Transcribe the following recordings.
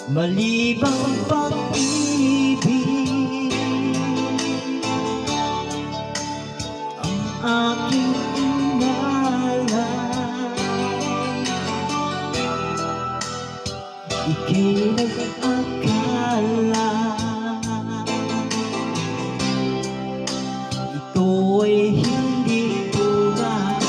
Malibang pag-ibig ang aking inalay. Ika'y nag-akala ito ay hindi tunay.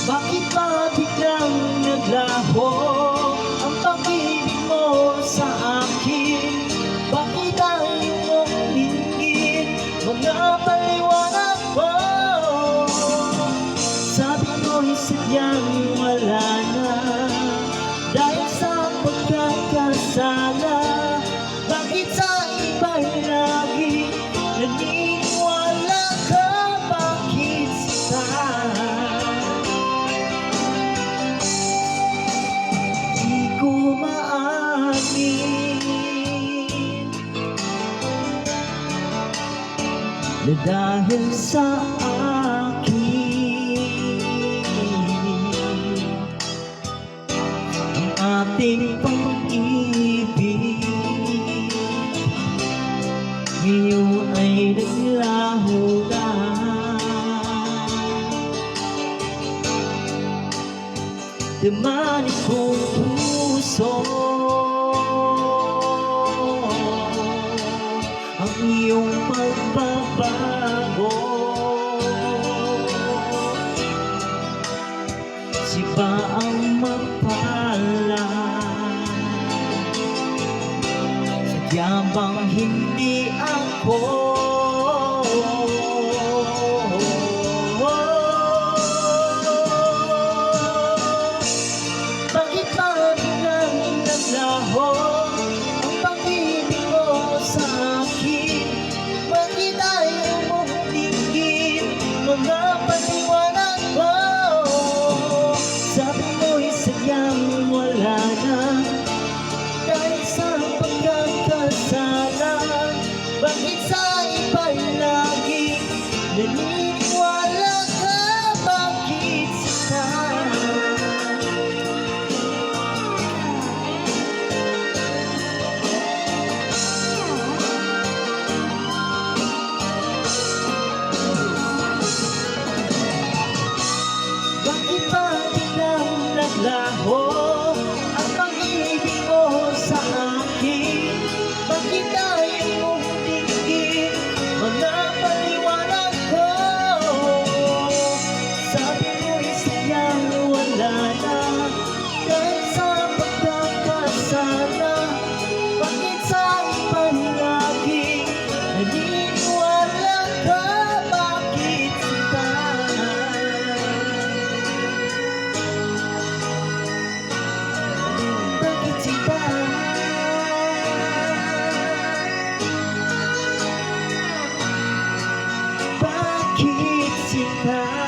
Bakit ba biglang naglaho ang pag-ibig mo sa akin? Bakit ang iyong linggit mga paliwanag mo? Sabi mo'y sadyang wala na dahil sa pagkakasala. Bakit sa iba'y lagi naniniwala ka? Bakit sa na dahil sa akin ang ating pag-ibig ngayon ay naglaho na. Damanin kong puso ang iyong pagbabago. Siba ang mapala, sadya bang hindi ako? Bakit ba biglang naglaho ang pag-ibig mo sa akin? Bakit ayaw mong tingin mga paliwanag ko? Sabi mo'y sadyang wala na dahil sa pagkakasala. Bakit sa iba'y lagi naniniwala ka? Bakit sa bakit ba biglang naglaho ang pag-ibig mo sa akin? Bakit ayaw mong tingin mga paliwanag ko? Sabi mo'y sadyang wala na dahil sa pagkakasala. Bakit sa iba'y lagi naniniwala ka? Bakit kita? Bakit sila?